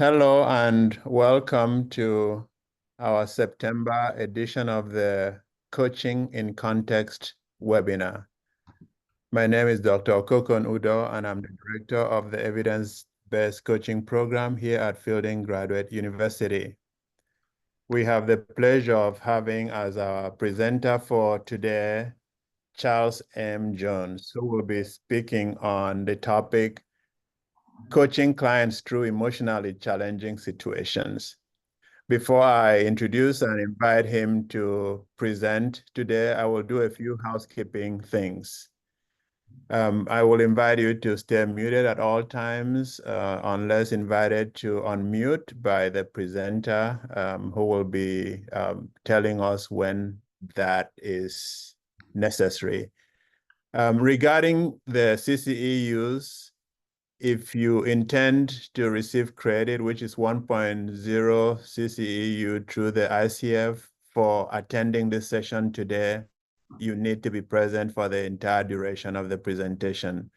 Hello and welcome to our September edition of the Coaching in Context webinar. My name is Dr. Okokon Udo, and I'm the director of the Evidence-Based Coaching Program here at Fielding Graduate University. We have the pleasure of having as our presenter for today, Charles M. Jones, who will be speaking on the topic, Coaching Clients Through Emotionally Challenging Situations. Before I introduce and invite him to present today, I will do a few housekeeping things. I will invite you to stay muted at all times, unless invited to unmute by the presenter, who will be telling us when that is necessary. Regarding the CCEUs, if you intend to receive credit, which is 1.0 CCEU through the ICF for attending this session today, you need to be present for the entire duration of the presentation.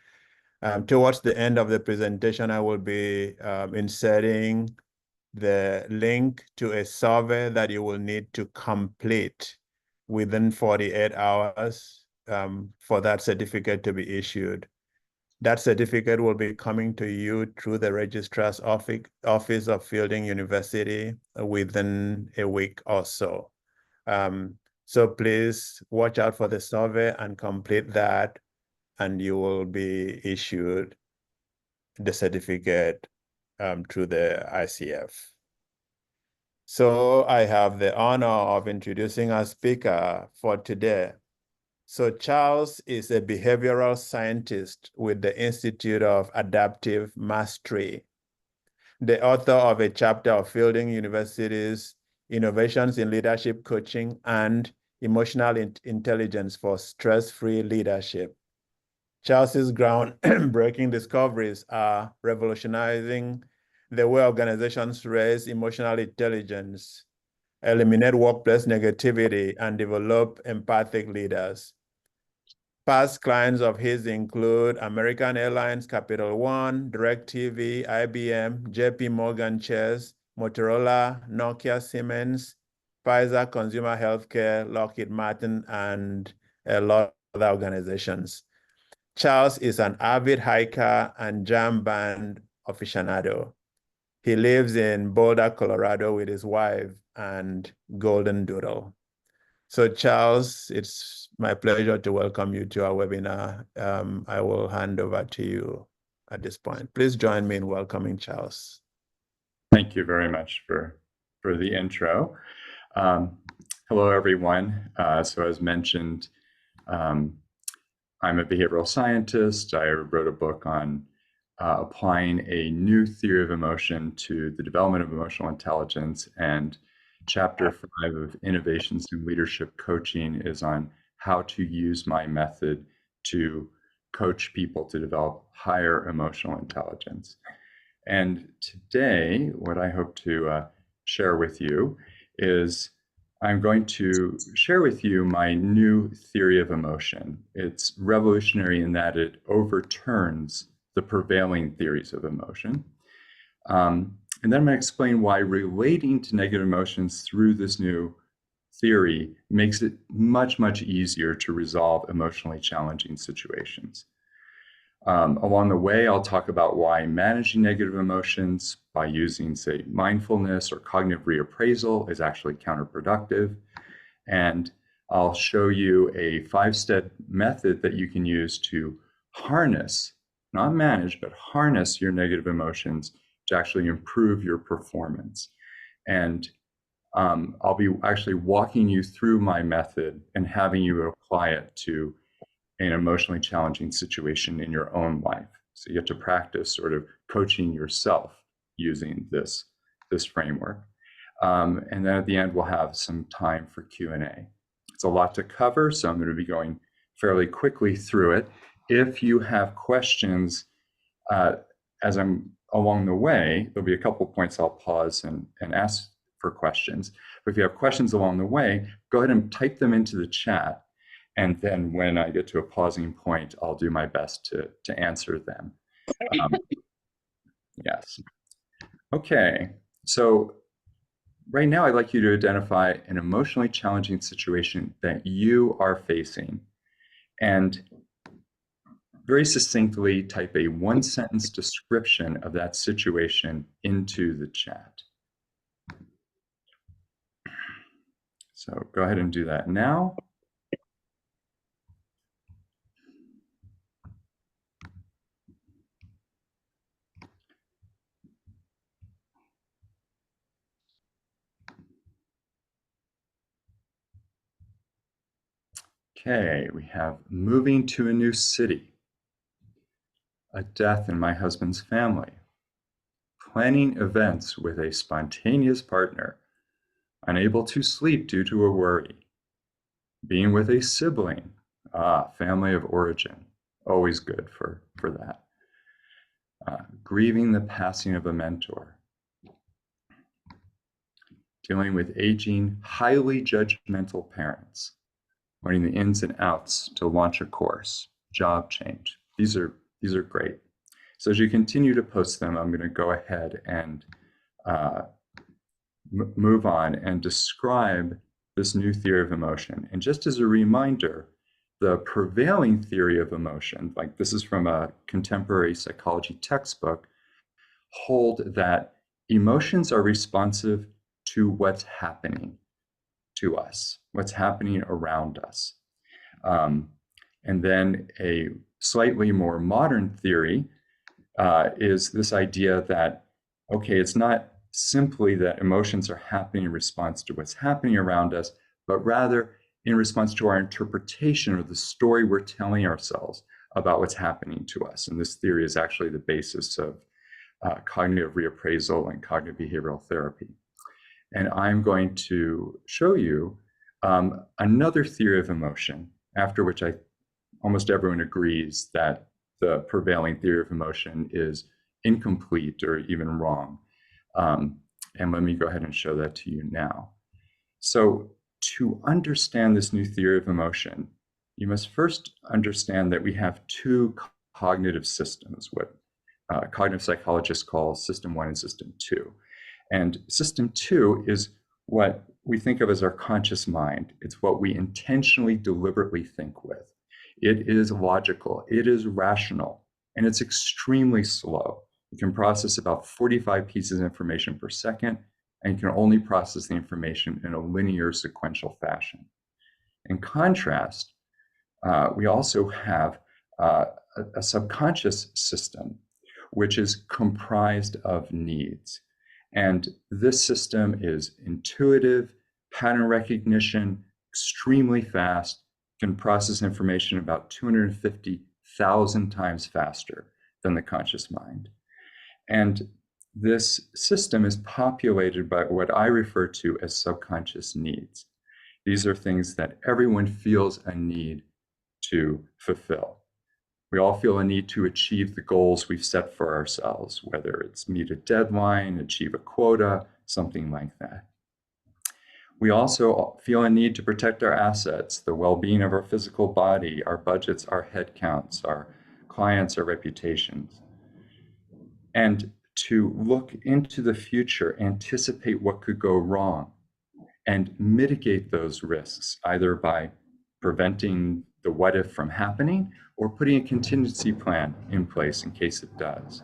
Towards the end of the presentation, I will be inserting the link to a survey that you will need to complete within 48 hours for that certificate to be issued. That certificate will be coming to you through the Registrar's Office of Fielding University within a week or so. So please watch out for the survey and complete that, and you will be issued the certificate through the ICF. So I have the honor of introducing our speaker for today. So Charles is a behavioral scientist with the Institute of Adaptive Mastery, the author of a chapter of Fielding University's Innovations in Leadership Coaching and Emotional Intelligence for Stress-Free Leadership. Charles's groundbreaking discoveries are revolutionizing the way organizations raise emotional intelligence, eliminate workplace negativity, and develop empathic leaders. Past clients of his include American Airlines, Capital One, DirecTV, IBM, JP Morgan Chase, Motorola, Nokia, Siemens, Pfizer Consumer Healthcare, Lockheed Martin, and a lot of other organizations. Charles is an avid hiker and jam band aficionado. He lives in Boulder, Colorado with his wife and golden doodle. So Charles, it's my pleasure to welcome you to our webinar. I will hand over to you at this point. Please join me in welcoming Charles. Thank you very much for the intro. Hello, everyone. So as mentioned, I'm a behavioral scientist. I wrote a book on applying a new theory of emotion to the development of emotional intelligence, and Chapter 5 of Innovations in Leadership Coaching is on how to use my method to coach people to develop higher emotional intelligence. And today, what I hope to share with you is I'm going to share with you my new theory of emotion. It's revolutionary in that it overturns the prevailing theories of emotion. And then I'm going to explain why relating to negative emotions through this new theory makes it much, much easier to resolve emotionally challenging situations. Along the way, I'll talk about why managing negative emotions by using, say, mindfulness or cognitive reappraisal is actually counterproductive. And I'll show you a 5-step method that you can use to harness, not manage, but harness your negative emotions to actually improve your performance. And I'll be actually walking you through my method and having you apply it to an emotionally challenging situation in your own life. So you get to practice sort of coaching yourself using this framework. And then at the end, we'll have some time for Q&A. It's a lot to cover, so I'm going to be going fairly quickly through it. If you have questions as I'm along the way, there'll be a couple of points I'll pause and ask for questions. But if you have questions along the way, go ahead and type them into the chat. And then when I get to a pausing point, I'll do my best to answer them. Yes. Okay, so right now I'd like you to identify an emotionally challenging situation that you are facing and very succinctly type a one-sentence description of that situation into the chat. So go ahead and do that now. Okay, we have moving to a new city, a death in my husband's family, planning events with a spontaneous partner, unable to sleep due to a worry, being with a sibling, family of origin, always good for that. Grieving the passing of a mentor, dealing with aging, highly judgmental parents, learning the ins and outs to launch a course, job change. These are great. So as you continue to post them, I'm going to go ahead and move on and describe this new theory of emotion. And just as a reminder, the prevailing theory of emotion, like this is from a contemporary psychology textbook, hold that emotions are responsive to what's happening to us, what's happening around us. And then a slightly more modern theory is this idea that, okay, it's not simply that emotions are happening in response to what's happening around us, but rather in response to our interpretation of the story we're telling ourselves about what's happening to us. And this theory is actually the basis of cognitive reappraisal and cognitive behavioral therapy. And I'm going to show you another theory of emotion, after which almost everyone agrees that the prevailing theory of emotion is incomplete or even wrong. And let me go ahead and show that to you now. So to understand this new theory of emotion, you must first understand that we have two cognitive systems, what cognitive psychologists call system 1 and system 2. And system 2 is what we think of as our conscious mind. It's what we intentionally, deliberately think with. It is logical, it is rational, and it's extremely slow. You can process about 45 pieces of information per second, and you can only process the information in a linear sequential fashion. In contrast, we also have a subconscious system, which is comprised of needs. And this system is intuitive, pattern recognition, extremely fast, can process information about 250,000 times faster than the conscious mind. And this system is populated by what I refer to as subconscious needs. These are things that everyone feels a need to fulfill. We all feel a need to achieve the goals we've set for ourselves, whether it's meet a deadline, achieve a quota, something like that. We also feel a need to protect our assets, the well-being of our physical body, our budgets, our head counts, our clients, our reputations. And to look into the future, anticipate what could go wrong, and mitigate those risks, either by preventing the what if from happening or putting a contingency plan in place in case it does.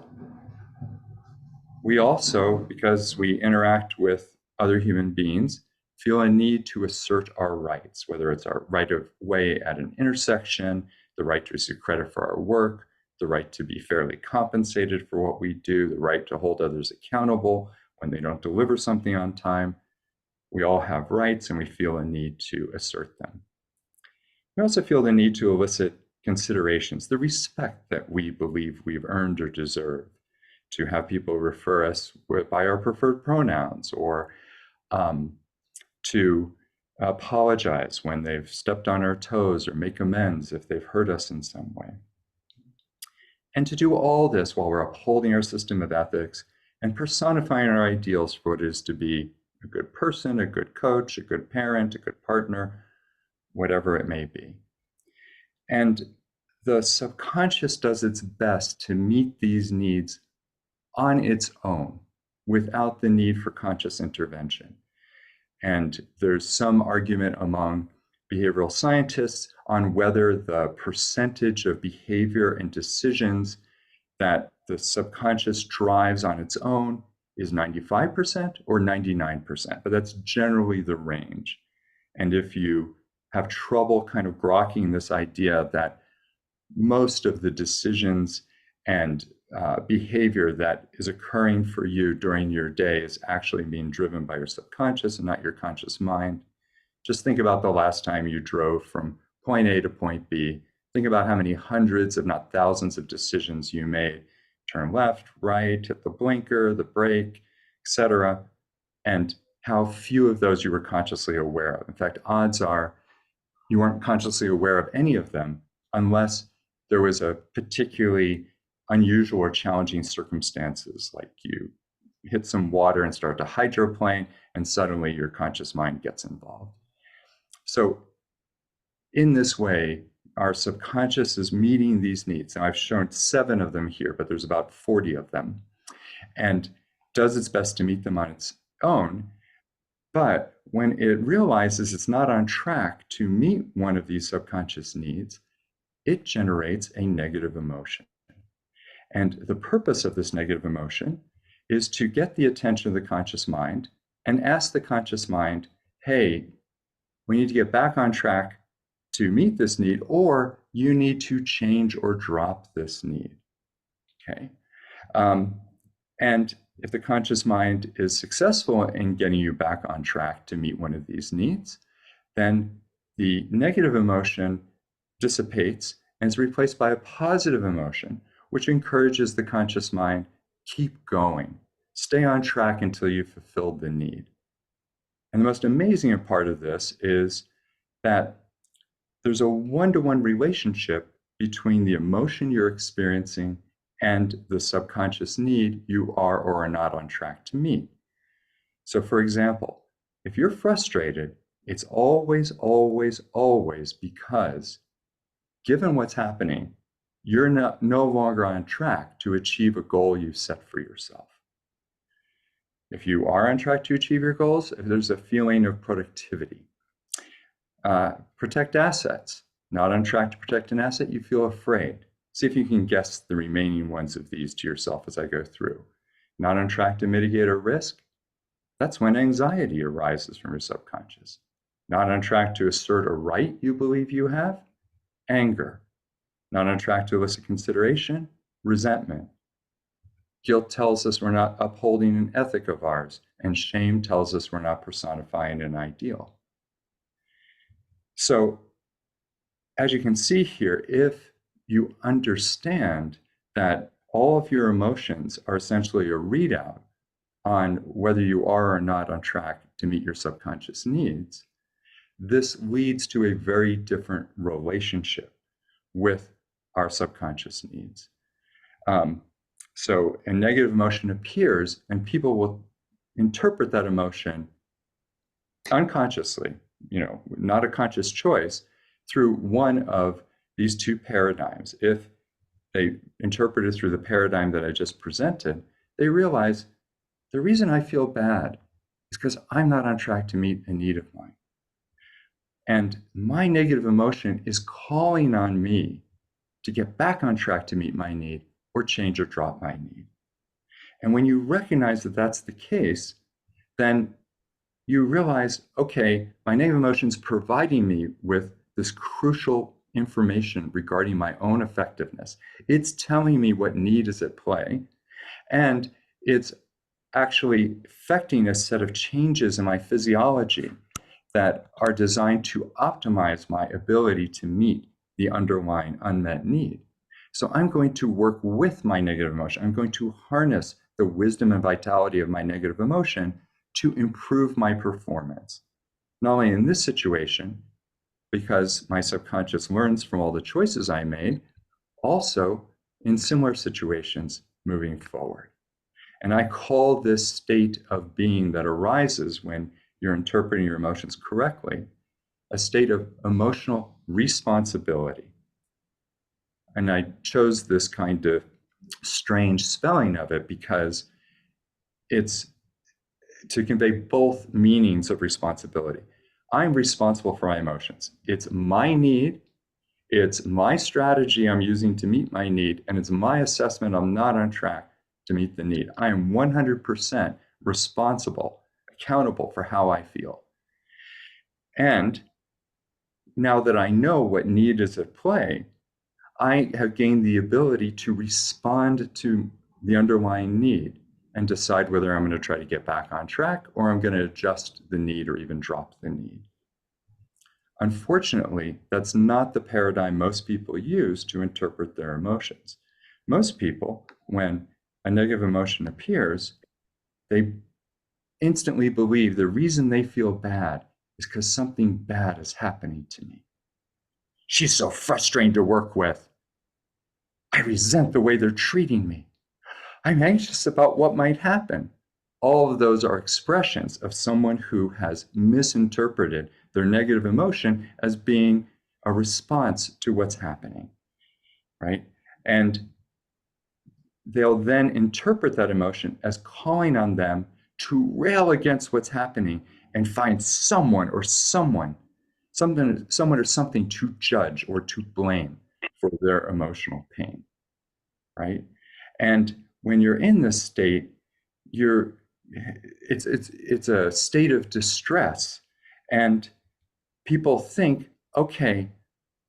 We also, because we interact with other human beings, feel a need to assert our rights, whether it's our right of way at an intersection, the right to receive credit for our work, the right to be fairly compensated for what we do, the right to hold others accountable when they don't deliver something on time. We all have rights and we feel a need to assert them. We also feel the need to elicit considerations, the respect that we believe we've earned or deserve, to have people refer us by our preferred pronouns, or to apologize when they've stepped on our toes or make amends if they've hurt us in some way. And to do all this while we're upholding our system of ethics and personifying our ideals for what it is to be a good person, a good coach, a good parent, a good partner, whatever it may be. And the subconscious does its best to meet these needs on its own. without the need for conscious intervention. And there's some argument among behavioral scientists on whether the percentage of behavior and decisions that the subconscious drives on its own is 95% or 99%, but that's generally the range. And if you have trouble kind of grokking this idea that most of the decisions and behavior that is occurring for you during your day is actually being driven by your subconscious and not your conscious mind, just think about the last time you drove from point A to point B. Think about how many hundreds, if not thousands, of decisions you made. Turn left, right, hit the blinker, the brake, etc., and how few of those you were consciously aware of. In fact, odds are you weren't consciously aware of any of them unless there was a particularly unusual or challenging circumstances, like you hit some water and start to hydroplane, and suddenly your conscious mind gets involved. So in this way, our subconscious is meeting these needs. Now, I've shown 7 of them here, but there's about 40 of them, and does its best to meet them on its own. But when it realizes it's not on track to meet one of these subconscious needs, it generates a negative emotion. And the purpose of this negative emotion is to get the attention of the conscious mind and ask the conscious mind, hey, we need to get back on track to meet this need, or you need to change or drop this need. Okay. And if the conscious mind is successful in getting you back on track to meet one of these needs, then the negative emotion dissipates and is replaced by a positive emotion, which encourages the conscious mind, keep going, stay on track until you've fulfilled the need. And the most amazing part of this is that there's a one-to-one relationship between the emotion you're experiencing and the subconscious need you are or are not on track to meet. So for example, if you're frustrated, it's always, always, always because, given what's happening, you're no longer on track to achieve a goal you've set for yourself. If you are on track to achieve your goals, if there's a feeling of productivity. Protect assets. Not on track to protect an asset, you feel afraid. See if you can guess the remaining ones of these to yourself as I go through. Not on track to mitigate a risk. That's when anxiety arises from your subconscious. Not on track to assert a right you believe you have. Anger. Not on track to elicit consideration. Resentment. Guilt tells us we're not upholding an ethic of ours, and shame tells us we're not personifying an ideal. So, as you can see here, if you understand that all of your emotions are essentially a readout on whether you are or not on track to meet your subconscious needs, this leads to a very different relationship with our subconscious needs. So a negative emotion appears, and people will interpret that emotion unconsciously, not a conscious choice, through one of these 2 paradigms. If they interpret it through the paradigm that I just presented, they realize the reason I feel bad is because I'm not on track to meet a need of mine. And my negative emotion is calling on me to get back on track to meet my need or change or drop my need. And when you recognize that that's the case, then you realize, okay, my negative emotion is providing me with this crucial information regarding my own effectiveness. It's telling me what need is at play, and it's actually affecting a set of changes in my physiology that are designed to optimize my ability to meet the underlying unmet need. So I'm going to work with my negative emotion. I'm going to harness the wisdom and vitality of my negative emotion to improve my performance. Not only in this situation, because my subconscious learns from all the choices I made, also in similar situations moving forward. And I call this state of being that arises when you're interpreting your emotions correctly a state of emotional responsibility. And I chose this kind of strange spelling of it because it's to convey both meanings of responsibility. I'm responsible for my emotions. It's my need, it's my strategy I'm using to meet my need, and it's my assessment I'm not on track to meet the need. I am 100% responsible, accountable for how I feel. And now that I know what need is at play, I have gained the ability to respond to the underlying need and decide whether I'm going to try to get back on track or I'm going to adjust the need or even drop the need. Unfortunately, that's not the paradigm most people use to interpret their emotions. Most people, when a negative emotion appears, they instantly believe the reason they feel bad is because something bad is happening to me. She's so frustrating to work with. I resent the way they're treating me. I'm anxious about what might happen. All of those are expressions of someone who has misinterpreted their negative emotion as being a response to what's happening, right? And they'll then interpret that emotion as calling on them to rail against what's happening and find someone or something to judge or to blame for their emotional pain, right? And when you're in this state, it's a state of distress, and people think, okay,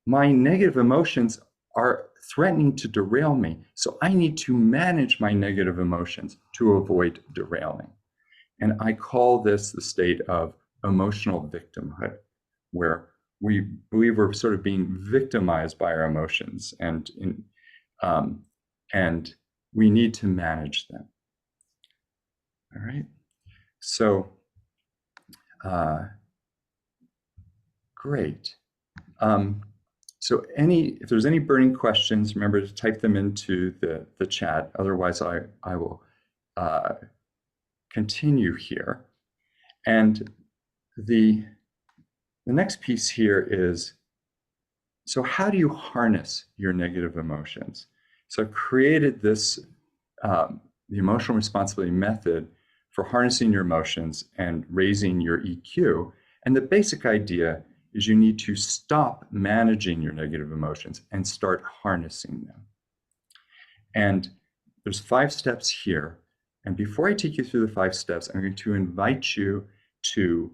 my negative emotions are threatening to derail me, so I need to manage my negative emotions to avoid derailing. And I call this the state of emotional victimhood, where we believe we're sort of being victimized by our emotions, and we need to manage them. All right. So, great. So if there's any burning questions, remember to type them into the chat. Otherwise, I will continue here. And the next piece here is, so how do you harness your negative emotions? So I've created this, the emotional responsibility method for harnessing your emotions and raising your EQ. And the basic idea is you need to stop managing your negative emotions and start harnessing them. And there's 5 steps here. And before I take you through the 5 steps, I'm going to invite you to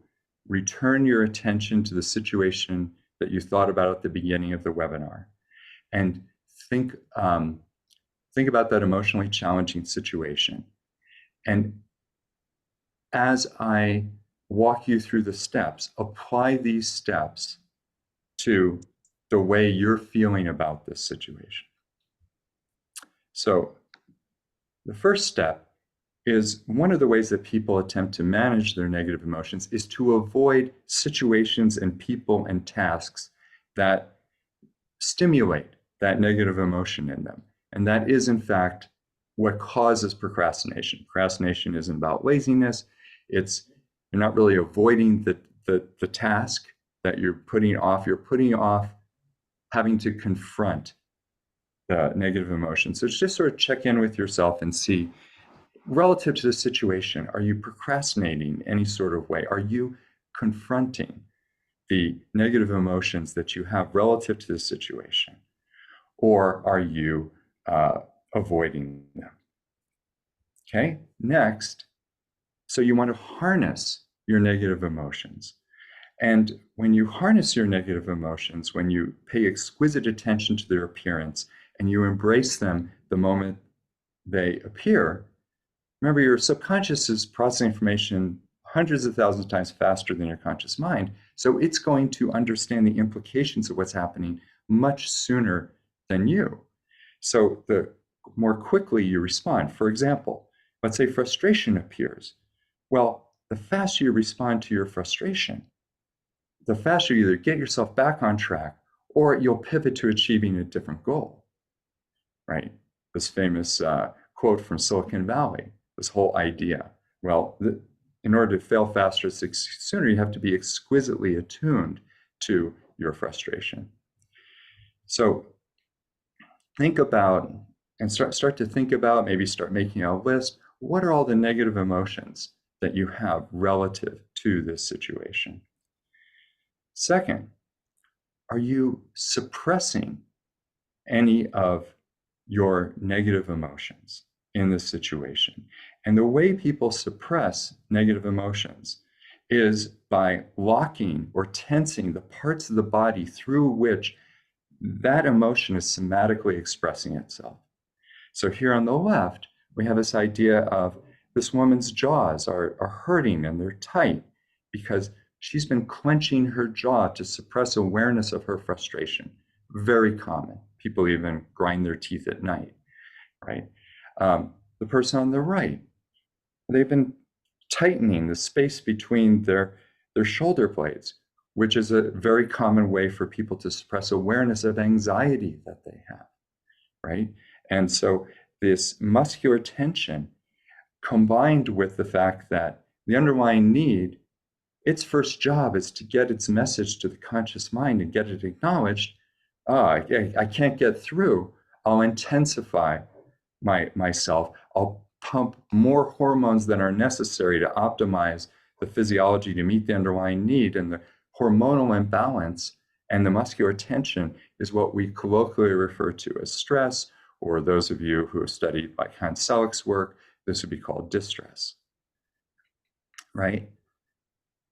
return your attention to the situation that you thought about at the beginning of the webinar, and think about that emotionally challenging situation. And as I walk you through the steps, apply these steps to the way you're feeling about this situation. So the first step is, one of the ways that people attempt to manage their negative emotions is to avoid situations and people and tasks that stimulate that negative emotion in them. And that is, in fact, what causes procrastination. Procrastination isn't about laziness. You're not really avoiding the task that you're putting off. You're putting off having to confront the negative emotion. So just sort of check in with yourself and see, relative to the situation, are you procrastinating in any sort of way? Are you confronting the negative emotions that you have relative to the situation? Or are you avoiding them? Okay, next, so you want to harness your negative emotions. And when you harness your negative emotions, when you pay exquisite attention to their appearance and you embrace them the moment they appear, remember, your subconscious is processing information hundreds of thousands of times faster than your conscious mind. So it's going to understand the implications of what's happening much sooner than you. So the more quickly you respond. For example, let's say frustration appears. Well, the faster you respond to your frustration, the faster you either get yourself back on track or you'll pivot to achieving a different goal, right? This famous quote from Silicon Valley, this whole idea. Well, in order to fail faster, sooner, you have to be exquisitely attuned to your frustration. So think about, and start to think about, maybe start making a list. what are all the negative emotions that you have relative to this situation? Second, are you suppressing any of your negative emotions in this situation? And the way people suppress negative emotions is by locking or tensing the parts of the body through which that emotion is somatically expressing itself. So here on the left, we have this idea of this woman's jaws are hurting and they're tight because she's been clenching her jaw to suppress awareness of her frustration. Very common. People even grind their teeth at night, right? The person on the right, they've been tightening the space between their shoulder blades, which is a very common way for people to suppress awareness of anxiety that they have, right? And so this muscular tension combined with the fact that the underlying need, its first job is to get its message to the conscious mind and get it acknowledged. I can't get through. I'll intensify myself. I'll pump more hormones than are necessary to optimize the physiology to meet the underlying need. And the hormonal imbalance and the muscular tension is what we colloquially refer to as stress, or those of you who have studied like Hans Selleck's work, this would be called distress, right?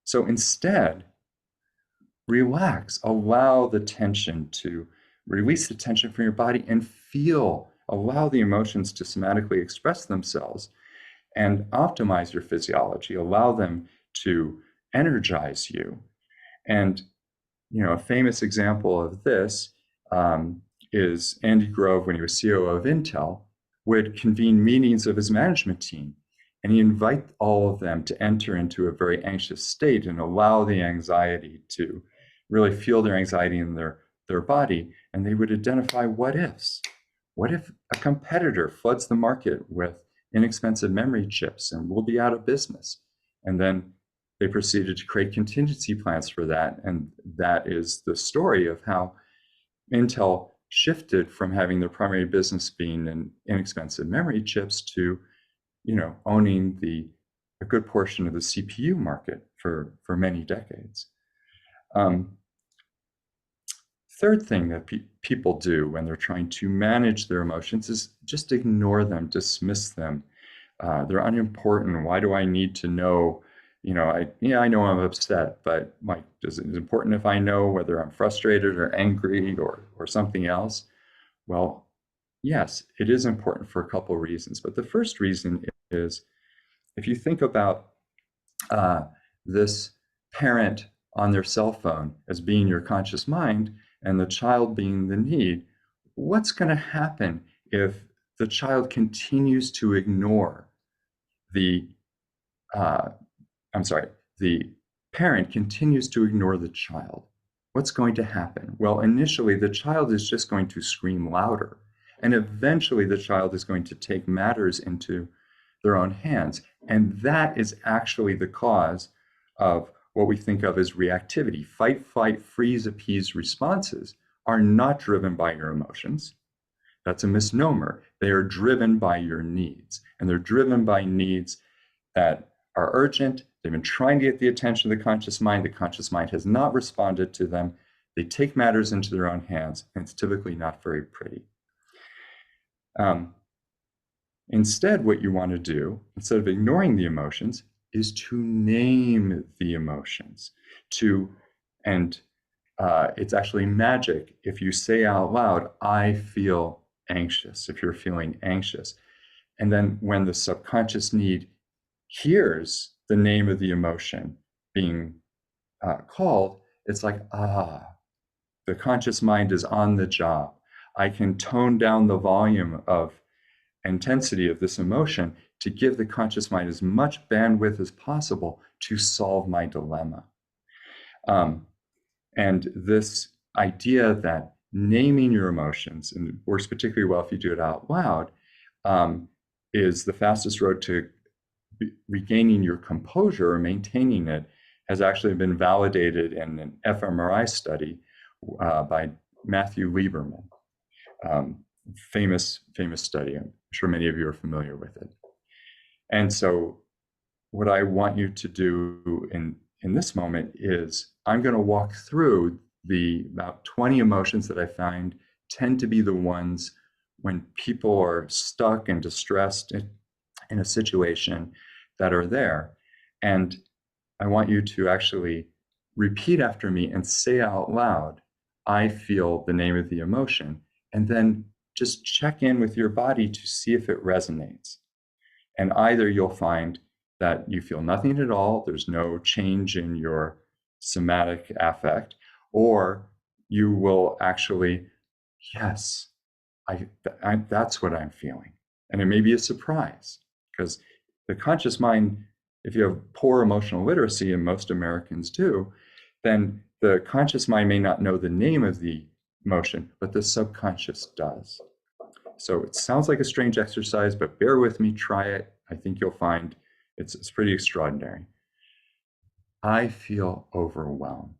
So instead, relax, allow the tension to release the tension from your body and feel, allow the emotions to somatically express themselves and optimize your physiology, allow them to energize you. And, a famous example of this is Andy Grove, when he was COO of Intel, would convene meetings of his management team. And he invite all of them to enter into a very anxious state and allow the anxiety to really feel their anxiety in their body. And they would identify what ifs. What if a competitor floods the market with inexpensive memory chips and we'll be out of business? And then they proceeded to create contingency plans for that. And that is the story of how Intel shifted from having their primary business being in inexpensive memory chips to owning a good portion of the CPU market for many decades. Third thing that people do when they're trying to manage their emotions is just ignore them, dismiss them. They're unimportant. Why do I need to know? I know I'm upset, but is it important if I know whether I'm frustrated or angry or something else? Well, yes, it is important for a couple of reasons. But the first reason is if you think about this parent on their cell phone as being your conscious mind and the child being the need, what's going to happen if the child continues to ignore the parent continues to ignore the child? What's going to happen? Well, initially, the child is just going to scream louder. And eventually, the child is going to take matters into their own hands. And that is actually the cause of what we think of as reactivity. Fight, flight, freeze, appease responses are not driven by your emotions. That's a misnomer. They are driven by your needs. And they're driven by needs that are urgent. They've been trying to get the attention of the conscious mind. The conscious mind has not responded to them. They take matters into their own hands, and it's typically not very pretty. Instead, what you want to do, instead of ignoring the emotions, is to name the emotions. It's actually magic if you say out loud, I feel anxious, if you're feeling anxious. And then when the subconscious need hears the name of the emotion being called, it's like, the conscious mind is on the job. I can tone down the volume of intensity of this emotion to give the conscious mind as much bandwidth as possible to solve my dilemma. And this idea that naming your emotions, and works particularly well if you do it out loud, is the fastest road to regaining your composure or maintaining it, has actually been validated in an fMRI study by Matthew Lieberman. Famous study. I'm sure many of you are familiar with it. And so what I want you to do in this moment is I'm going to walk through the about 20 emotions that I find tend to be the ones when people are stuck and distressed in a situation that are there. And I want you to actually repeat after me and say out loud, I feel the name of the emotion, and then just check in with your body to see if it resonates. And either you'll find that you feel nothing at all, there's no change in your somatic affect, or you will actually, yes, that's what I'm feeling. And it may be a surprise because the conscious mind, if you have poor emotional literacy, and most Americans do, then the conscious mind may not know the name of the emotion, but the subconscious does. So it sounds like a strange exercise, but bear with me, try it. I think you'll find it's pretty extraordinary. I feel overwhelmed.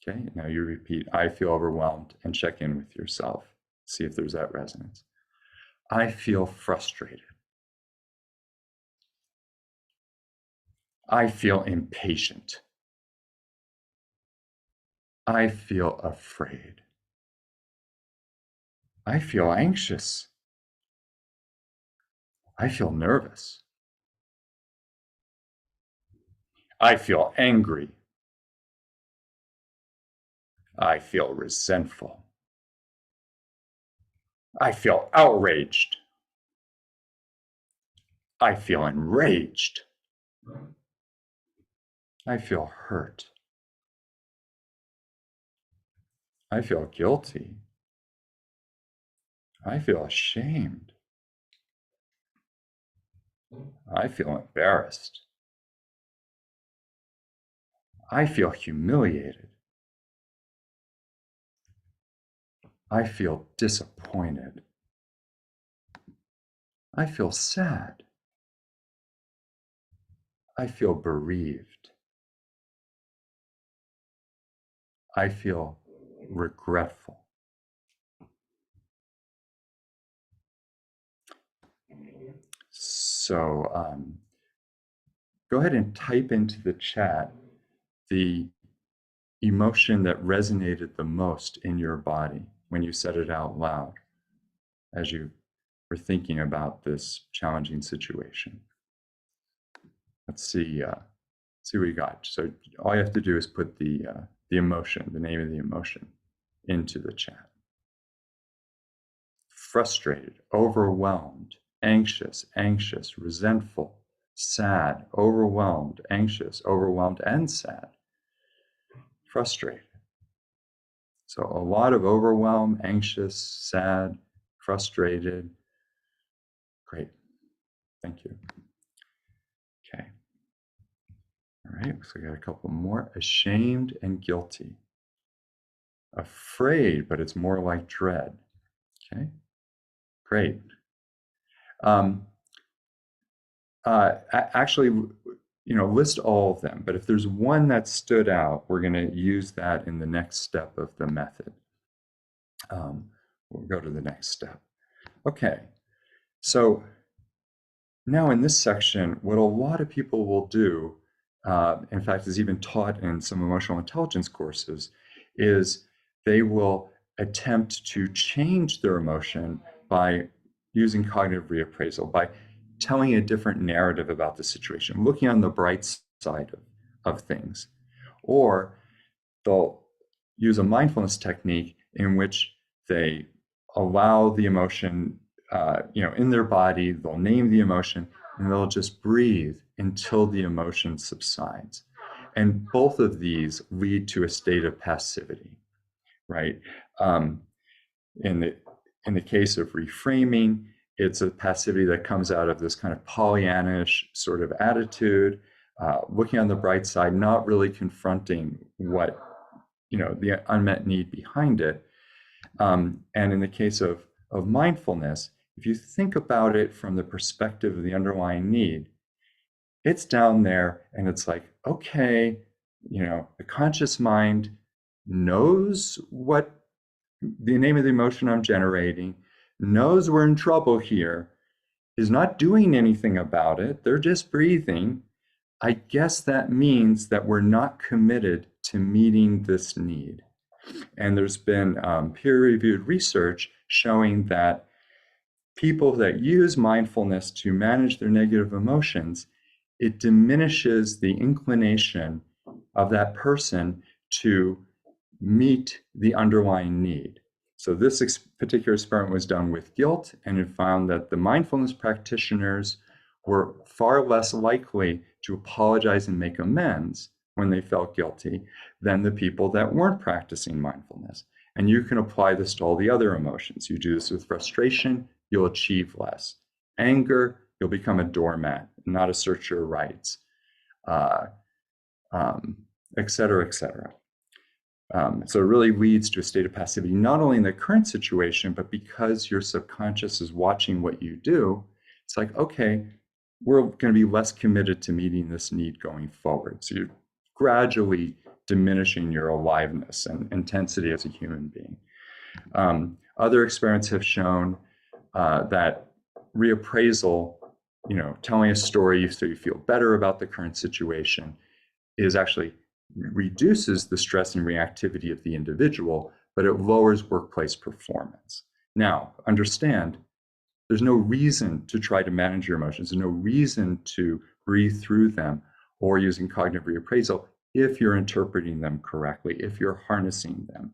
Okay, now you repeat, I feel overwhelmed, and check in with yourself. See if there's that resonance. I feel frustrated. I feel impatient. I feel afraid. I feel anxious. I feel nervous. I feel angry. I feel resentful. I feel outraged. I feel enraged. I feel hurt. I feel guilty. I feel ashamed. I feel embarrassed. I feel humiliated. I feel disappointed. I feel sad. I feel bereaved. I feel regretful. So go ahead and type into the chat the emotion that resonated the most in your body when you said it out loud as you were thinking about this challenging situation. Let's see what you got. So all you have to do is put the emotion, the name of the emotion, into the chat. Frustrated, overwhelmed, anxious, resentful, sad, overwhelmed, anxious, overwhelmed, and sad. Frustrated. So a lot of overwhelm, anxious, sad, frustrated. Great. Thank you. Okay. All right, so we got a couple more. Ashamed and guilty. Afraid, but it's more like dread. Okay, great. Actually, list all of them, but if there's one that stood out, we're going to use that in the next step of the method. We'll go to the next step. Okay, so now in this section, what a lot of people will do, in fact, is even taught in some emotional intelligence courses, is they will attempt to change their emotion by using cognitive reappraisal, by telling a different narrative about the situation, looking on the bright side of things. Or they'll use a mindfulness technique in which they allow the emotion, in their body, they'll name the emotion, and they'll just breathe until the emotion subsides. And both of these lead to a state of passivity, right? In the case of reframing, it's a passivity that comes out of this kind of Pollyannish sort of attitude, looking on the bright side, not really confronting what, the unmet need behind it. And in the case of mindfulness, if you think about it from the perspective of the underlying need, it's down there and it's like, okay, the conscious mind knows what the name of the emotion I'm generating, knows we're in trouble here, is not doing anything about it. They're just breathing. I guess that means that we're not committed to meeting this need. And there's been peer-reviewed research showing that people that use mindfulness to manage their negative emotions, it diminishes the inclination of that person to meet the underlying need. So this particular experiment was done with guilt, and it found that the mindfulness practitioners were far less likely to apologize and make amends when they felt guilty than the people that weren't practicing mindfulness. And you can apply this to all the other emotions. You do this with frustration, you'll achieve less. Anger, you'll become a doormat, not assert your rights, et cetera, et cetera. So it really leads to a state of passivity, not only in the current situation, but because your subconscious is watching what you do, it's like, okay, we're going to be less committed to meeting this need going forward. So you're gradually diminishing your aliveness and intensity as a human being. Other experiments have shown that reappraisal, telling a story so you feel better about the current situation, is actually reduces the stress and reactivity of the individual, but it lowers workplace performance. Now, understand, there's no reason to try to manage your emotions. There's no reason to breathe through them or using cognitive reappraisal if you're interpreting them correctly, if you're harnessing them.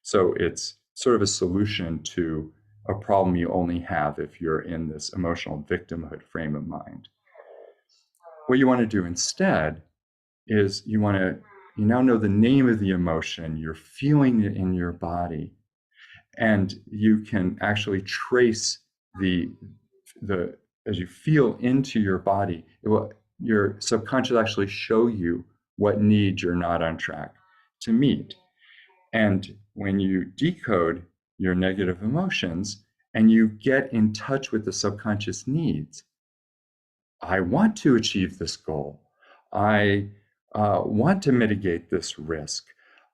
So it's sort of a solution to a problem you only have if you're in this emotional victimhood frame of mind. What you want to do instead is you now know the name of the emotion, you're feeling it in your body, and you can actually trace as you feel into your body, your subconscious actually show you what needs you're not on track to meet. And when you decode your negative emotions and you get in touch with the subconscious needs, I want to achieve this goal. I want to mitigate this risk.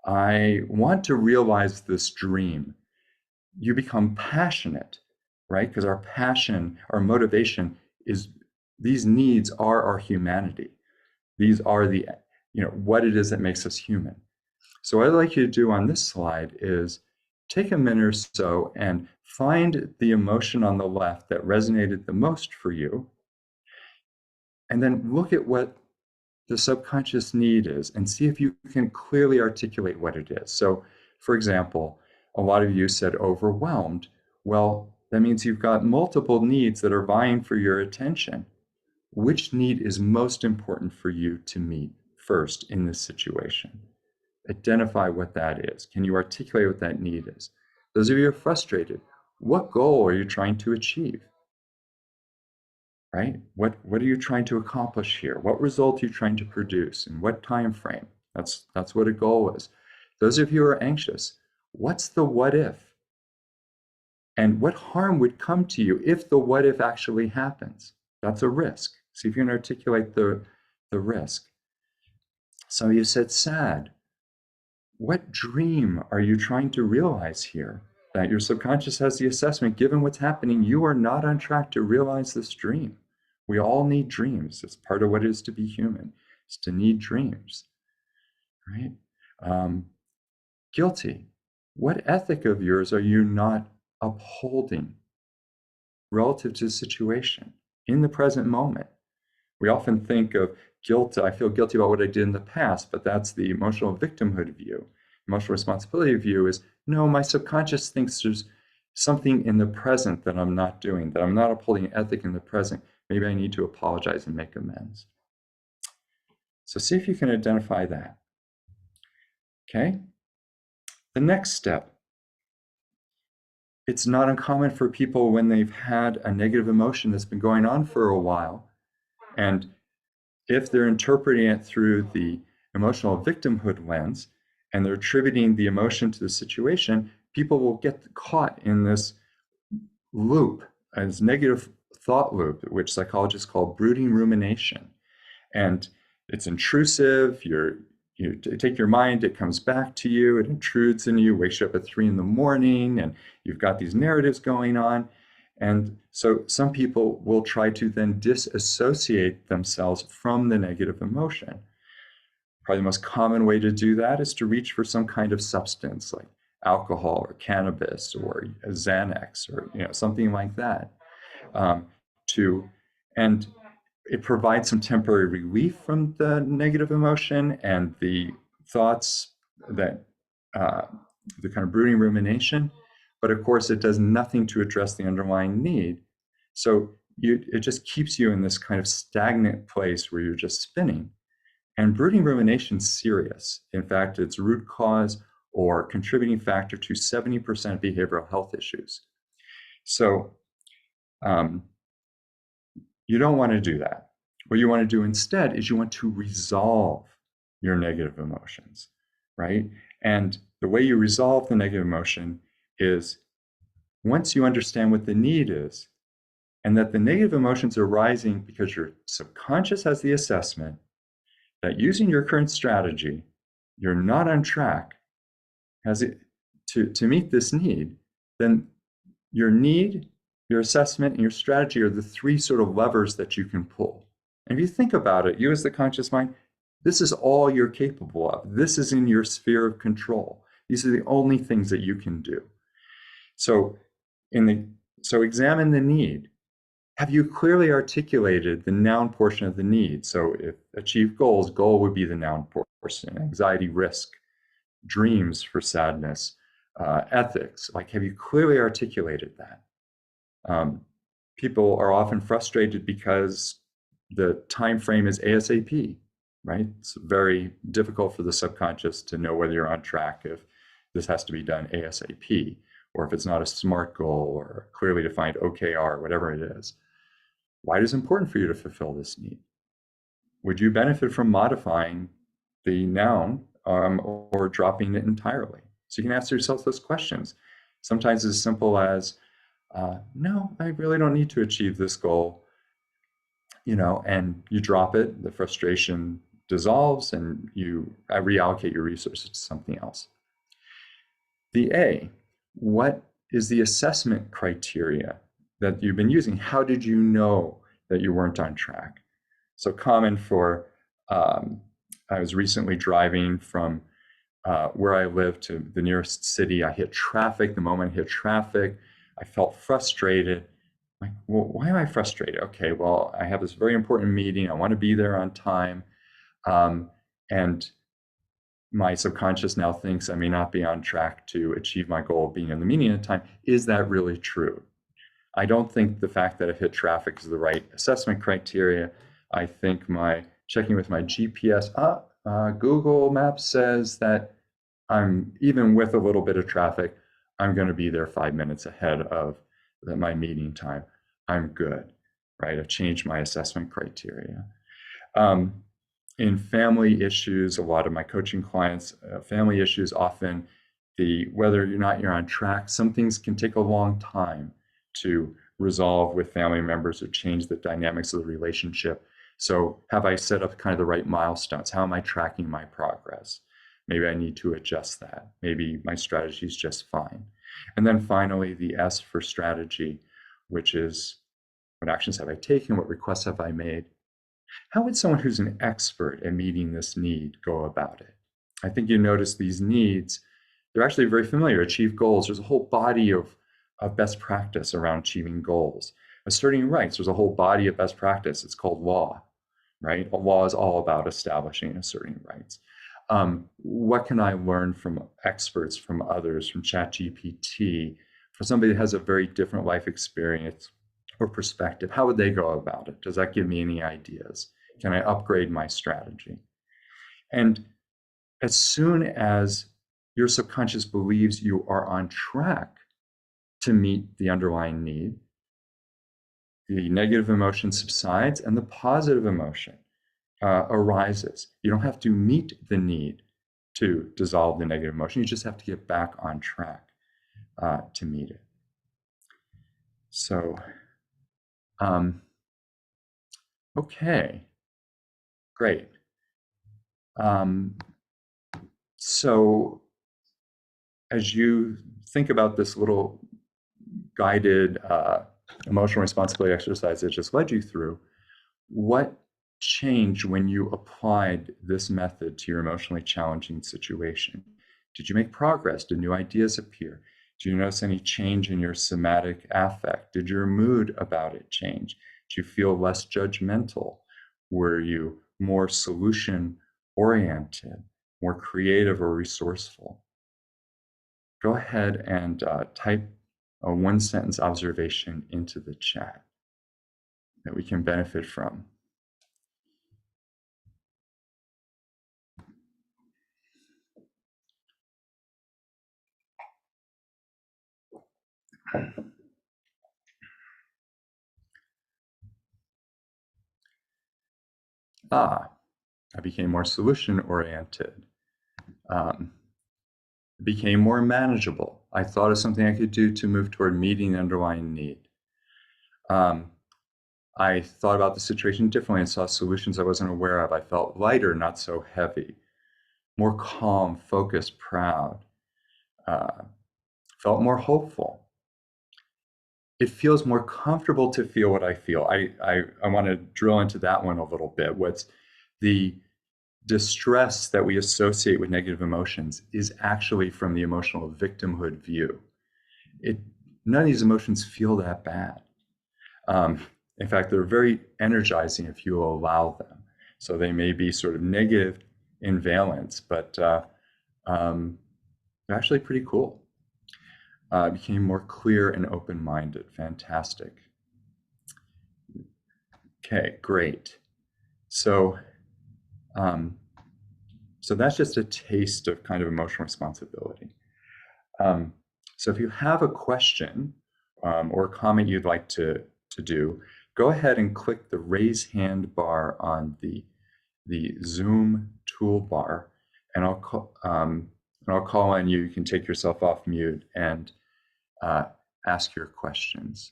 I want to realize this dream. You become passionate, right? Because our passion, our motivation is, these needs are our humanity. These are what it is that makes us human. So what I'd like you to do on this slide is take a minute or so and find the emotion on the left that resonated the most for you, and then look at what the subconscious need is and see if you can clearly articulate what it is. So, for example, a lot of you said overwhelmed. Well, that means you've got multiple needs that are vying for your attention. Which need is most important for you to meet first in this situation? Identify what that is. Can you articulate what that need is? Those of you who are frustrated, what goal are you trying to achieve? Right? What are you trying to accomplish here? What result are you trying to produce? In what time frame? That's what a goal is. Those of you who are anxious, what's the what if? And what harm would come to you if the what if actually happens? That's a risk. See if you can articulate the risk. Some of you said sad. What dream are you trying to realize here? That your subconscious has the assessment, given what's happening, you are not on track to realize this dream. We all need dreams. It's part of what it is to be human, is to need dreams, right? Guilty. What ethic of yours are you not upholding relative to the situation in the present moment? We often think of guilt, I feel guilty about what I did in the past, but that's the emotional victimhood view. Emotional responsibility view is, no, my subconscious thinks there's something in the present that I'm not doing, that I'm not upholding ethic in the present. Maybe I need to apologize and make amends. So see if you can identify that. Okay? The next step. It's not uncommon for people when they've had a negative emotion that's been going on for a while, and if they're interpreting it through the emotional victimhood lens and they're attributing the emotion to the situation, people will get caught in this loop, this negative thought loop, which psychologists call brooding rumination. And it's intrusive. You take your mind, it comes back to you, it intrudes in you, wakes you up at 3 a.m, and you've got these narratives going on. And so some people will try to then disassociate themselves from the negative emotion. Probably the most common way to do that is to reach for some kind of substance like alcohol or cannabis or a Xanax or something like that. Um, to and it provides some temporary relief from the negative emotion and the thoughts that the kind of brooding rumination, but of course it does nothing to address the underlying need. So it just keeps you in this kind of stagnant place where you're just spinning. And brooding rumination is serious. In fact, it's root cause or contributing factor to 70% of behavioral health issues. So you don't want to do that. What you want to do instead is you want to resolve your negative emotions, right? And the way you resolve the negative emotion is once you understand what the need is, and that the negative emotions are rising because your subconscious has the assessment that using your current strategy, you're not on track to meet this need, then your need, your assessment, and your strategy are the three sort of levers that you can pull. And if you think about it, you as the conscious mind, this is all you're capable of. This is in your sphere of control. These are the only things that you can do. So examine the need. Have you clearly articulated the noun portion of the need? So if achieve goals, goal would be the noun portion, anxiety, risk, dreams for sadness, ethics. Like, have you clearly articulated that? People are often frustrated because the time frame is ASAP, right? It's very difficult for the subconscious to know whether you're on track if this has to be done ASAP, or if it's not a SMART goal or a clearly defined OKR, whatever it is. Why is it important for you to fulfill this need? Would you benefit from modifying the noun or dropping it entirely? So you can ask yourself those questions. Sometimes it's as simple as, no, I really don't need to achieve this goal, and you drop it, the frustration dissolves, and you reallocate your resources to something else. The A, what is the assessment criteria that you've been using? How did you know that you weren't on track? So common for, I was recently driving from where I live to the nearest city. I hit traffic. The moment I hit traffic, I felt frustrated. Like, well, why am I frustrated? Okay, well, I have this very important meeting. I want to be there on time. And my subconscious now thinks I may not be on track to achieve my goal of being in the meeting on time. Is that really true? I don't think the fact that I've hit traffic is the right assessment criteria. I think my checking with my GPS, Google Maps says that I'm, even with a little bit of traffic, I'm going to be there 5 minutes ahead of my meeting time. I'm good, right? I've changed my assessment criteria. In family issues, a lot of my coaching clients, family issues often, whether or not you're on track, some things can take a long time to resolve with family members or change the dynamics of the relationship. So have I set up kind of the right milestones? How am I tracking my progress? Maybe I need to adjust that. Maybe my strategy is just fine. And then finally, the S for strategy, which is what actions have I taken? What requests have I made? How would someone who's an expert at meeting this need go about it? I think you notice these needs, they're actually very familiar. Achieve goals. There's a whole body of best practice around achieving goals. Asserting rights, there's a whole body of best practice. It's called law, right? A law is all about establishing and asserting rights. What can I learn from experts, from others, from ChatGPT, from somebody that has a very different life experience or perspective? How would they go about it? Does that give me any ideas? Can I upgrade my strategy? And as soon as your subconscious believes you are on track to meet the underlying need, the negative emotion subsides and the positive emotion arises. You don't have to meet the need to dissolve the negative emotion. You just have to get back on track to meet it. So, okay, great. So as you think about this little guided emotional responsibility exercise I just led you through, what changed when you applied this method to your emotionally challenging situation? Did you make progress? Did new ideas appear? Did you notice any change in your somatic affect? Did your mood about it change? Did you feel less judgmental? Were you more solution oriented, more creative or resourceful? Go ahead and type a one-sentence observation into the chat that we can benefit from. I became more solution-oriented. Became more manageable. I thought of something I could do to move toward meeting the underlying need. I thought about the situation differently and saw solutions I wasn't aware of. I felt lighter, not so heavy, more calm, focused, proud, felt more hopeful. It feels more comfortable to feel what I feel. I want to drill into that one a little bit. What's the distress that we associate with negative emotions is actually from the emotional victimhood view. None of these emotions feel that bad. In fact, they're very energizing if you allow them. So they may be sort of negative in valence, but they're actually pretty cool. Became more clear and open-minded. Fantastic. Okay, great. So that's just a taste of kind of emotional responsibility. So if you have a question or a comment you'd like to do, go ahead and click the raise hand bar on the Zoom toolbar, and I'll call on you. You can take yourself off mute and ask your questions.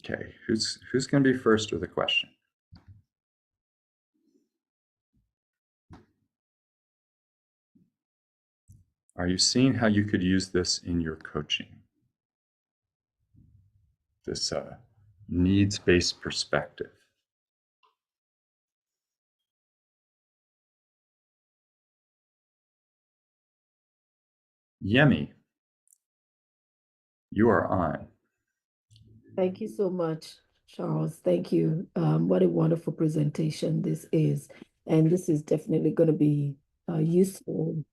Okay, who's going to be first with a question? Are you seeing how you could use this in your coaching? This needs-based perspective. Yemi, you are on. Thank you so much, Charles. Thank you. What a wonderful presentation this is. And this is definitely going to be useful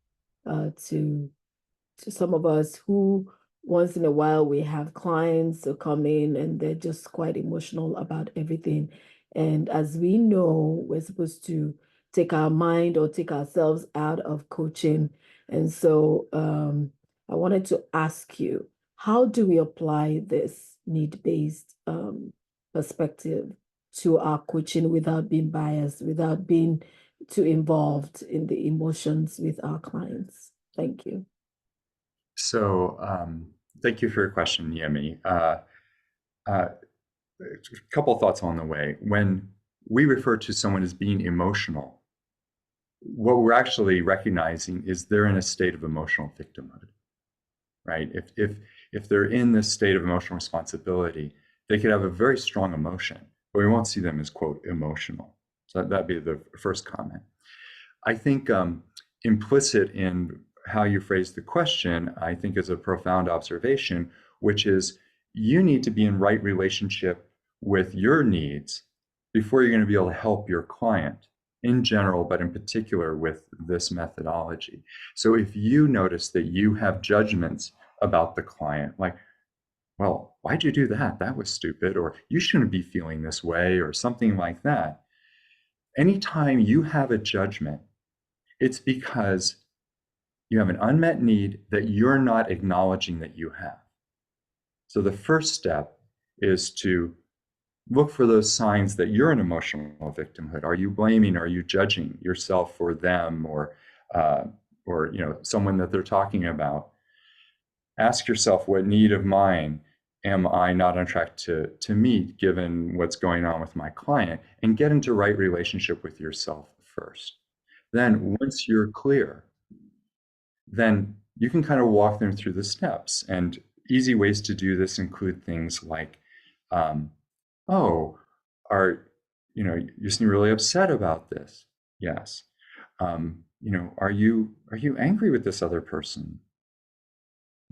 to some of us who once in a while we have clients who come in and they're just quite emotional about everything. And as we know, we're supposed to take our mind or take ourselves out of coaching. And so I wanted to ask you, how do we apply this need-based perspective to our coaching without being biased, without being too involved in the emotions with our clients? Thank you. So thank you for your question, Yemi. A couple of thoughts on the way. When we refer to someone as being emotional, what we're actually recognizing is they're in a state of emotional victimhood, right? If they're in this state of emotional responsibility, they could have a very strong emotion, but we won't see them as, quote, emotional. So that'd be the first comment. I think implicit in how you phrase the question, I think, is a profound observation, which is you need to be in right relationship with your needs before you're going to be able to help your client in general, but in particular with this methodology. So if you notice that you have judgments about the client, like, well, why'd you do that? That was stupid, or you shouldn't be feeling this way, or something like that. Anytime you have a judgment, it's because you have an unmet need that you're not acknowledging that you have. So the first step is to look for those signs that you're an emotional victimhood. Are you blaming? Are you judging yourself or them, or someone that they're talking about? Ask yourself, what need of mine am I not on track to meet given what's going on with my client? And get into right relationship with yourself first. Then once you're clear, then you can kind of walk them through the steps. And easy ways to do this include things like, oh, you seem really upset about this. Yes. Are you angry with this other person?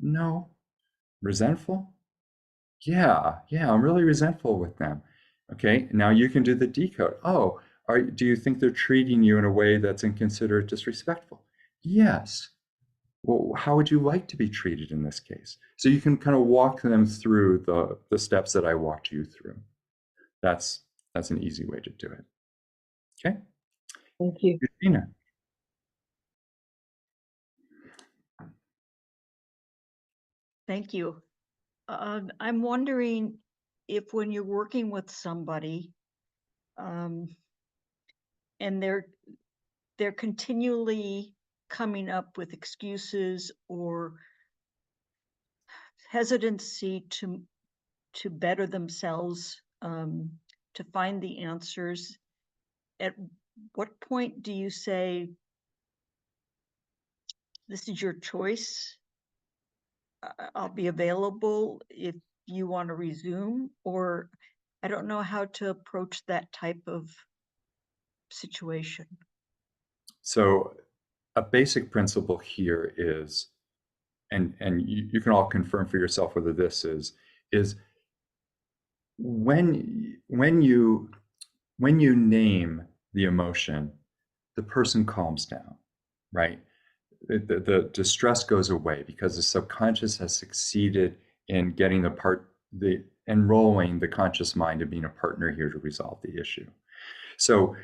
No. Resentful? Yeah, I'm really resentful with them. Okay, now you can do the decode. Oh, do you think they're treating you in a way that's inconsiderate, disrespectful? Yes. Well, how would you like to be treated in this case? So you can kind of walk them through the steps that I walked you through. That's an easy way to do it. Okay. Thank you. Christina. Thank you. I'm wondering if when you're working with somebody, and they're continually coming up with excuses or hesitancy to better themselves, to find the answers, at what point do you say, this is your choice? I'll be available if you want to resume, or I don't know how to approach that type of situation. So a basic principle here is, and you can all confirm for yourself whether this is when you name the emotion, the person calms down, right? The distress goes away because the subconscious has succeeded in getting enrolling the conscious mind and being a partner here to resolve the issue. So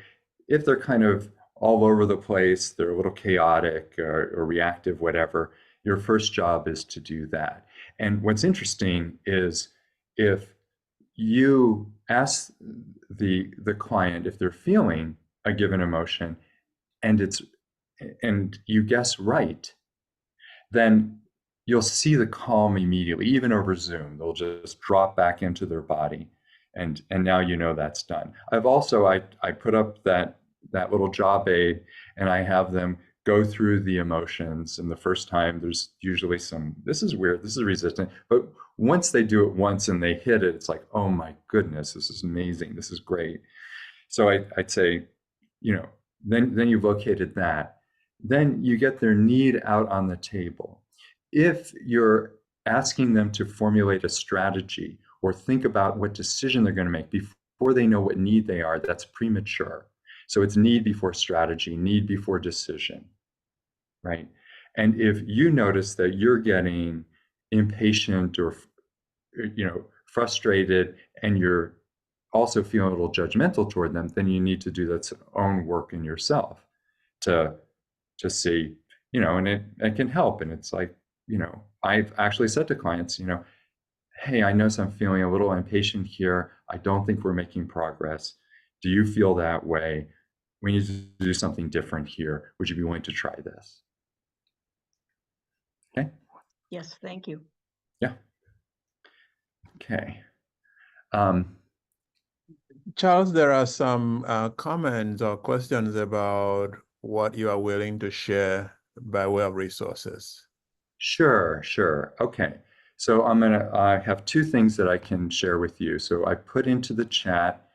if they're kind of all over the place, they're a little chaotic or reactive, whatever, your first job is to do that. And what's interesting is if you ask the client if they're feeling a given emotion and you guess right, then you'll see the calm immediately, even over Zoom. They'll just drop back into their body. And now you know that's done. I've also, I put up that little job aid and I have them go through the emotions. And the first time there's usually this is weird, this is resistant. But once they do it once and they hit it, it's like, oh my goodness, this is amazing. This is great. So I'd say, then you've located that. Then you get their need out on the table. If you're asking them to formulate a strategy or think about what decision they're going to make before they know what need they are, that's premature. So it's need before strategy, need before decision, right? And if you notice that you're getting impatient or frustrated and you're also feeling a little judgmental toward them, then you need to do that own work in yourself to see, and it can help. And it's like, I've actually said to clients, hey, I notice I'm feeling a little impatient here. I don't think we're making progress. Do you feel that way? We need to do something different here. Would you be willing to try this? Okay. Yes, thank you. Yeah. Okay. Charles, there are some comments or questions about what you are willing to share by way of resources. Sure. Okay. So I have two things that I can share with you. So I put into the chat,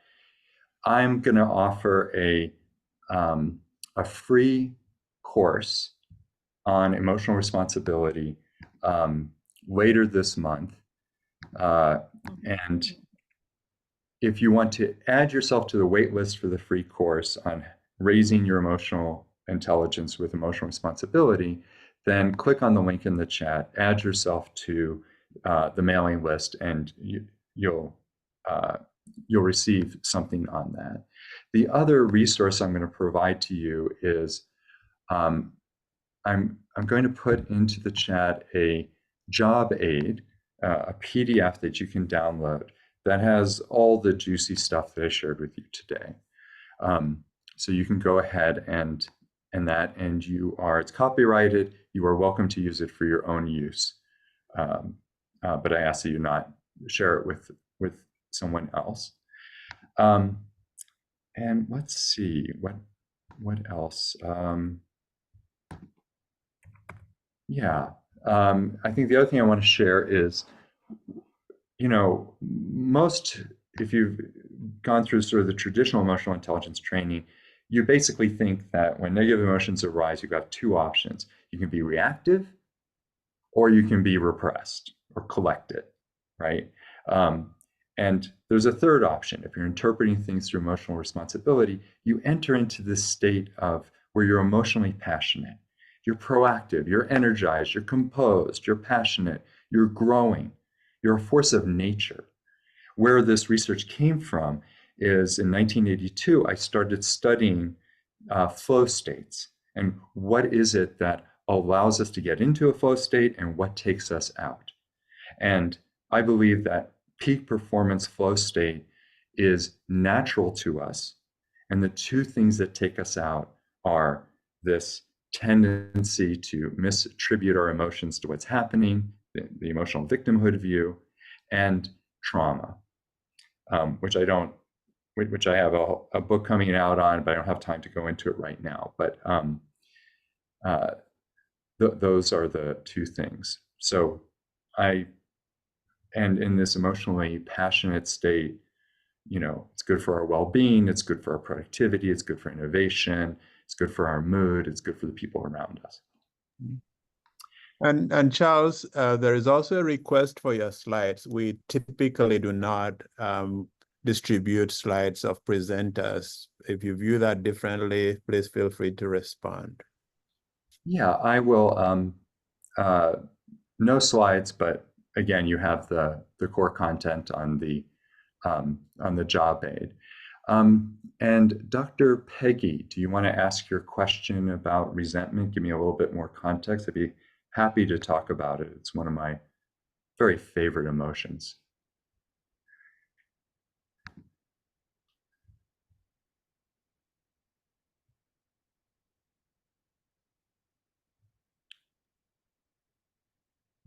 I'm going to offer a free course on emotional responsibility later this month. And if you want to add yourself to the wait list for the free course on raising your emotional intelligence with emotional responsibility, then click on the link in the chat, add yourself to the mailing list, and you'll receive something on that. The other resource I'm going to provide to you is I'm going to put into the chat a job aid, a PDF that you can download that has all the juicy stuff that I shared with you today. So you can go ahead and it's copyrighted. You are welcome to use it for your own use. But I ask that you not share it with someone else. And let's see, what else? Yeah. I think the other thing I want to share is, if you've gone through sort of the traditional emotional intelligence training, you basically think that when negative emotions arise, you've got two options. You can be reactive or you can be repressed or collected, right? And there's a third option. If you're interpreting things through emotional responsibility, you enter into this state of where you're emotionally passionate. You're proactive, you're energized, you're composed, you're passionate, you're growing, you're a force of nature. Where this research came from is in 1982, I started studying flow states and what is it that allows us to get into a flow state and what takes us out. And I believe that peak performance flow state is natural to us. And the two things that take us out are this tendency to misattribute our emotions to what's happening, the emotional victimhood view, and trauma, which I have a book coming out on, but I don't have time to go into it right now. But those are the two things. So and in this emotionally passionate state, it's good for our well-being, it's good for our productivity, it's good for innovation, it's good for our mood, it's good for the people around us. And Charles, there is also a request for your slides. We typically do not distribute slides of presenters. If you view that differently, please feel free to respond. Yeah, I will. No slides, but again, you have the core content on the job aid. And Dr. Peggy, do you want to ask your question about resentment? Give me a little bit more context. I'd be happy to talk about it. It's one of my very favorite emotions.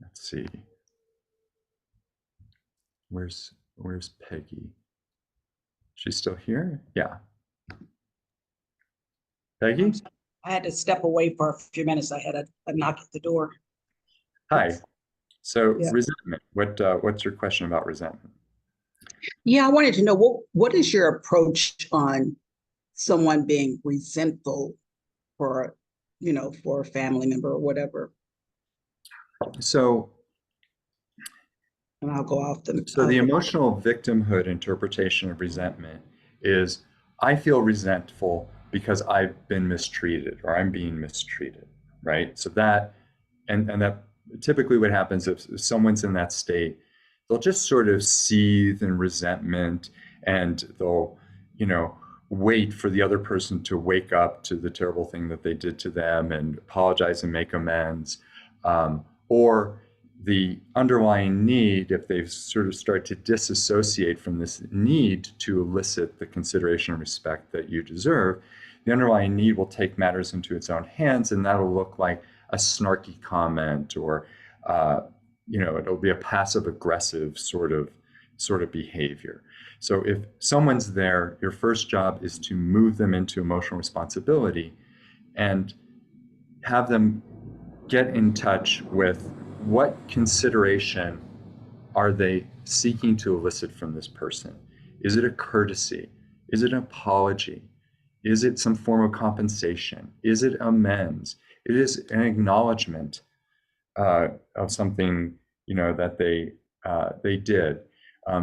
Let's see. Where's Peggy? She's still here? Yeah. Peggy? I had to step away for a few minutes. I had a knock at the door. Hi. So Yeah. resentment. What's your question about resentment? Yeah, I wanted to know what is your approach on someone being resentful for a family member or whatever? So And I'll go off the. So the emotional victimhood interpretation of resentment is, I feel resentful because I've been mistreated or I'm being mistreated, right? So that, and that typically what happens if someone's in that state, they'll just sort of seethe in resentment and they'll, wait for the other person to wake up to the terrible thing that they did to them and apologize and make amends. Or the underlying need, if they sort of start to disassociate from this need to elicit the consideration and respect that you deserve, the underlying need will take matters into its own hands, and that'll look like a snarky comment or, it'll be a passive aggressive sort of behavior. So if someone's there, your first job is to move them into emotional responsibility and have them get in touch with what consideration are they seeking to elicit from this person? Is it a courtesy? Is it an apology? Is it some form of compensation? Is it amends? It is an acknowledgement of something that they did.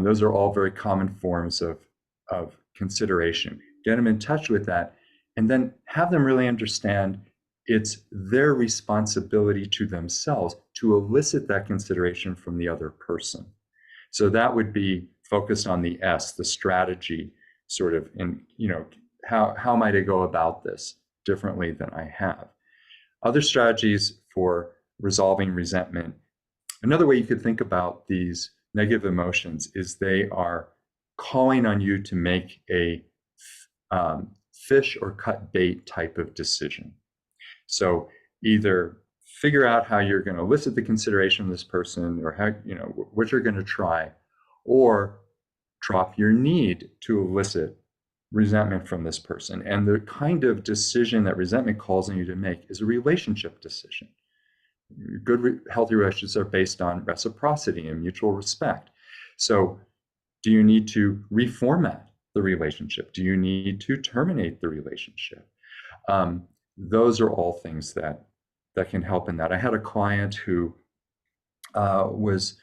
Those are all very common forms of consideration. Get them in touch with that, and then have them really understand it's their responsibility to themselves to elicit that consideration from the other person. So that would be focused on the S, the strategy, sort of, in, how might I go about this differently than I have? Other strategies for resolving resentment. Another way you could think about these negative emotions is they are calling on you to make a fish or cut bait type of decision. So either figure out how you're going to elicit the consideration of this person, or how, what you're going to try, or drop your need to elicit resentment from this person. And the kind of decision that resentment calls on you to make is a relationship decision. healthy relationships are based on reciprocity and mutual respect. So do you need to reformat the relationship? Do you need to terminate the relationship? Those are all things that can help in that. I had a client who was,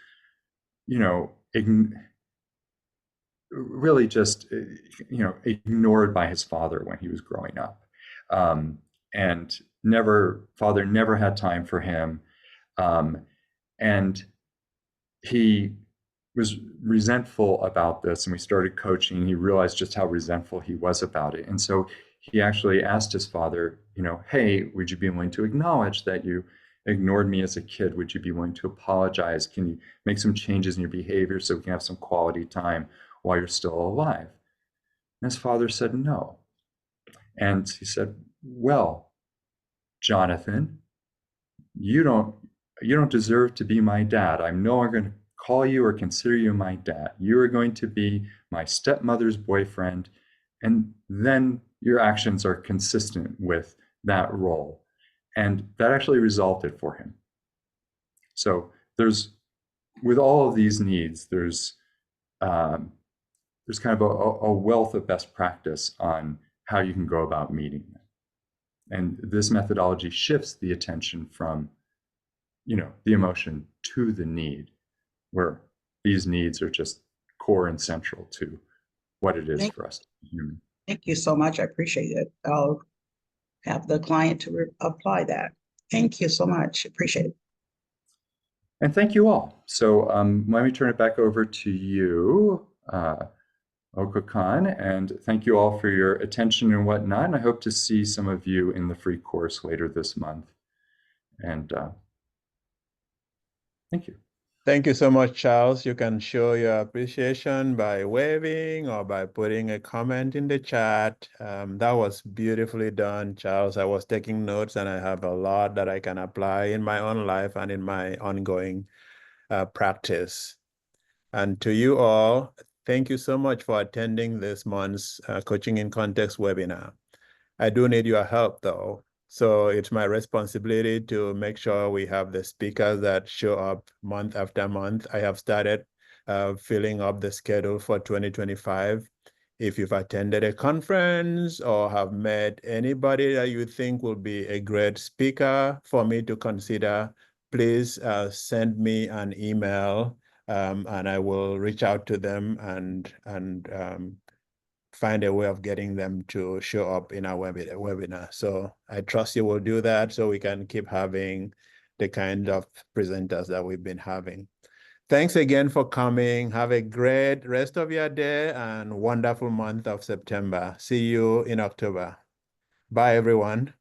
really just, ignored by his father when he was growing up. And father never had time for him. And he was resentful about this, and we started coaching. He realized just how resentful he was about it. And so he actually asked his father, hey, would you be willing to acknowledge that you ignored me as a kid? Would you be willing to apologize? Can you make some changes in your behavior so we can have some quality time while you're still alive? And his father said no. And he said, well, Jonathan, you don't deserve to be my dad. I'm no longer going to call you or consider you my dad. You are going to be my stepmother's boyfriend. And then your actions are consistent with that role. And that actually resolved it for him. So with all of these needs, there's kind of a wealth of best practice on how you can go about meeting them. And this methodology shifts the attention from, the emotion to the need, where these needs are just core and central to what it is for us to be human. Thank you so much. I appreciate it. I'll have the client to apply that. Thank you so much. Appreciate it. And thank you all. So let me turn it back over to you, Okokon, and thank you all for your attention and whatnot. And I hope to see some of you in the free course later this month. And thank you. Thank you so much, Charles. You can show your appreciation by waving or by putting a comment in the chat. That was beautifully done, Charles. I was taking notes, and I have a lot that I can apply in my own life and in my ongoing practice. And to you all, thank you so much for attending this month's Coaching in Context webinar. I do need your help, though. So it's my responsibility to make sure we have the speakers that show up month after month. I have started filling up the schedule for 2025. If you've attended a conference or have met anybody that you think will be a great speaker for me to consider, please send me an email and I will reach out to them and find a way of getting them to show up in our webinar. So I trust you will do that so we can keep having the kind of presenters that we've been having. Thanks again for coming. Have a great rest of your day and wonderful month of September. See you in October. Bye, everyone.